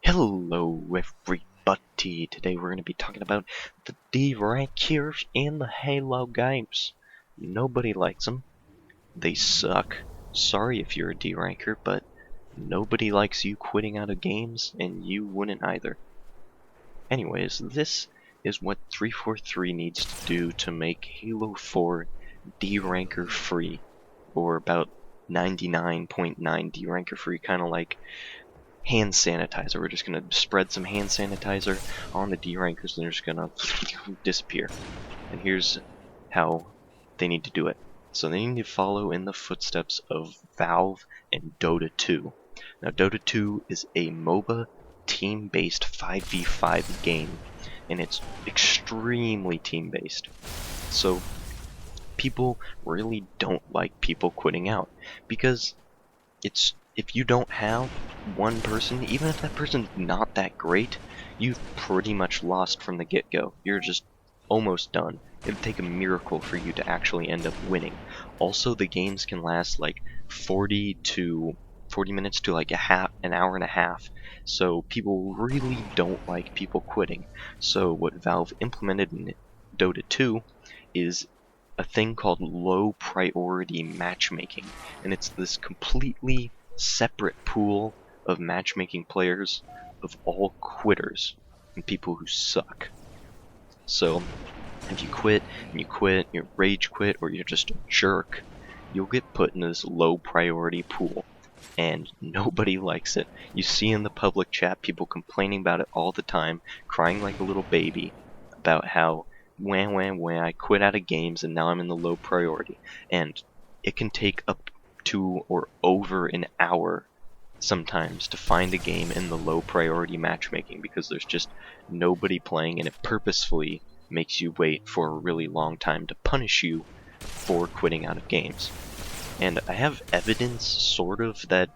Hello everybody, today we're going to be talking about the Derankers in the Halo games. Nobody likes them. They suck. Sorry if you're a D-ranker, but nobody likes you quitting out of games, and you wouldn't either. Anyways, this is what 343 needs to do to make Halo 4 D-ranker free, or about 99.9 D-ranker free, kind of like hand sanitizer. We're just gonna spread some hand sanitizer on the D-rankers and they're just gonna disappear. And here's how they need to do it. So they need to follow in the footsteps of Valve and Dota 2. Now Dota 2 is a MOBA team-based 5v5 game, and it's extremely team-based. So people really don't like people quitting out, because if you don't have one person, even if that person's not that great, you've pretty much lost from the get-go. You're just almost done. It'd take a miracle for you to actually end up winning. Also, the games can last like 40 minutes to like an hour and a half. So people really don't like people quitting. So what Valve implemented in Dota 2 is a thing called low priority matchmaking, and it's this completely separate pool of matchmaking players of all quitters and people who suck. So if you quit and you rage quit, or you're just a jerk, you'll get put in this low priority pool, and nobody likes it. You see in the public chat people complaining about it all the time, crying like a little baby about how wah, I quit out of games and now I'm in the low priority. And it can take up to or over an hour sometimes to find a game in the low priority matchmaking, because there's just nobody playing, and it purposefully makes you wait for a really long time to punish you for quitting out of games. And I have evidence, sort of, that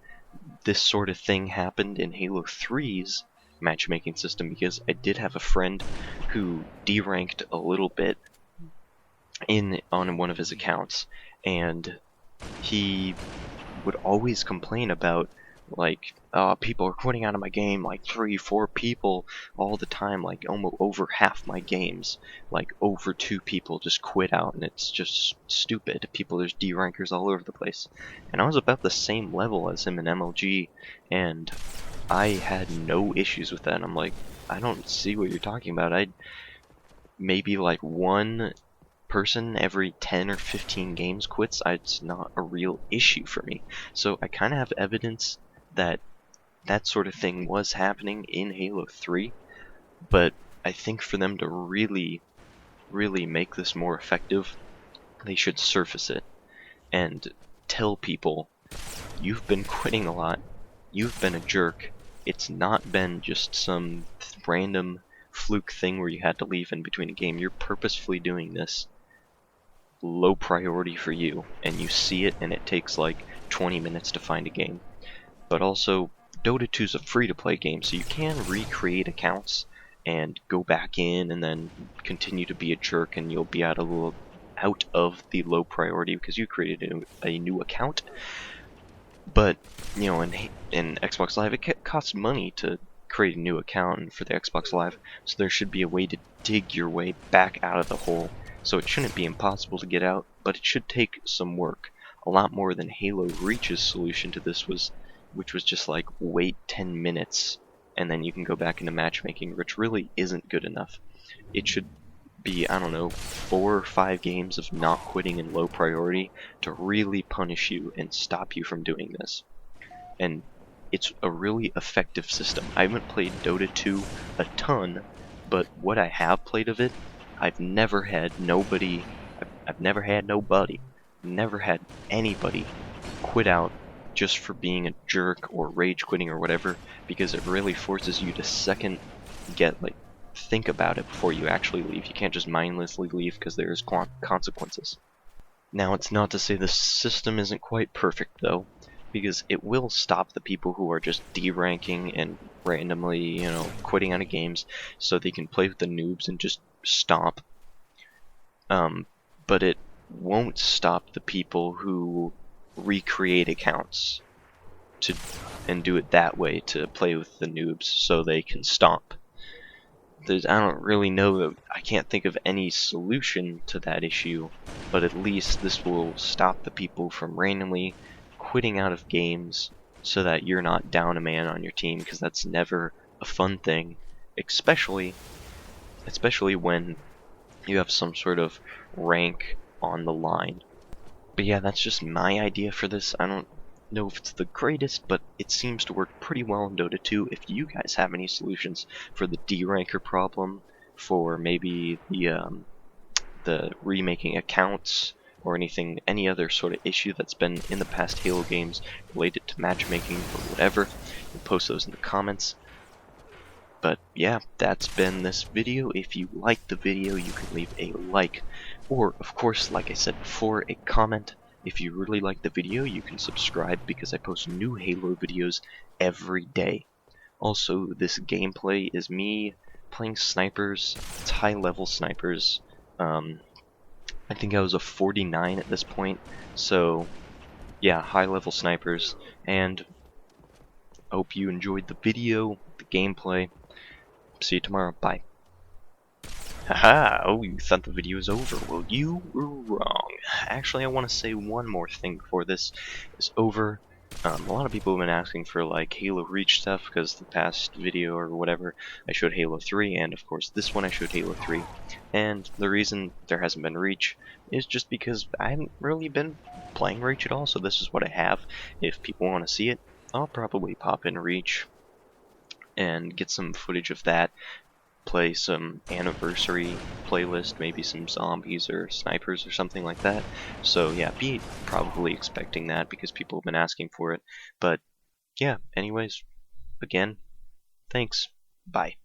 this sort of thing happened in Halo 3's matchmaking system, because I did have a friend who deranked a little bit on one of his accounts, and he would always complain about, like, people are quitting out of my game, like 3-4 people all the time, like almost over half my games, like over 2 people just quit out, and it's just stupid. There's D-rankers all over the place. And I was about the same level as him in MLG, and I had no issues with that. And I'm like, I don't see what you're talking about. I'd maybe like one person every 10 or 15 games quits. It's not a real issue for me. So I kind of have evidence that that sort of thing was happening in Halo 3, but I think for them to really make this more effective, they should surface it and tell people, you've been quitting a lot, you've been a jerk, it's not been just some random fluke thing where you had to leave in between a game. You're purposefully doing this, low priority for you, and you see it, and it takes like 20 minutes to find a game. But also, Dota 2 is a free-to-play game, so you can recreate accounts and go back in and then continue to be a jerk, and you'll be out of the low priority because you created a new account. But in Xbox Live, it costs money to create a new account for the Xbox Live, so there should be a way to dig your way back out of the hole. So it shouldn't be impossible to get out, but it should take some work, a lot more than Halo Reach's solution to this was, which was just like wait 10 minutes and then you can go back into matchmaking, which really isn't good enough. It should be, I don't know, 4 or 5 games of not quitting in low priority to really punish you and stop you from doing this. And it's a really effective system. I haven't played Dota 2 a ton, but what I have played of it, I've never had nobody quit out just for being a jerk or rage quitting or whatever, because it really forces you to think about it before you actually leave. You can't just mindlessly leave because there's consequences. Now, it's not to say the system isn't quite perfect, though, because it will stop the people who are just deranking and randomly, quitting out of games so they can play with the noobs and just stomp. But it won't stop the people who recreate accounts. to and do it that way to play with the noobs so they can stomp. I don't really know, I can't think of any solution to that issue, but at least this will stop the people from randomly quitting out of games so that you're not down a man on your team, because that's never a fun thing, especially when you have some sort of rank on the line. But yeah, that's just my idea for this. I don't know if it's the greatest, but it seems to work pretty well in Dota 2. If you guys have any solutions for the D-ranker problem, for maybe the remaking accounts, or any other sort of issue that's been in the past Halo games related to matchmaking or whatever, post those in the comments. But yeah, that's been this video. If you liked the video, you can leave a like, or of course, like I said before, a comment. If you really like the video, you can subscribe because I post new Halo videos every day. Also, this gameplay is me playing snipers. It's high-level snipers. I think I was a 49 at this point, so yeah, high-level snipers, and I hope you enjoyed the video, the gameplay. See you tomorrow. Bye. Haha, oh, you thought the video was over. Well, you were wrong. Actually, I want to say one more thing before this is over. A lot of people have been asking for like Halo Reach stuff, because the past video or whatever I showed Halo 3, and of course this one I showed Halo 3. And the reason there hasn't been Reach is just because I haven't really been playing Reach at all, so this is what I have. If people want to see it, I'll probably pop in Reach and get some footage of that, play some anniversary playlist, maybe some zombies or snipers or something like that. So yeah, be probably expecting that because people have been asking for it. But yeah, anyways, again, thanks. Bye.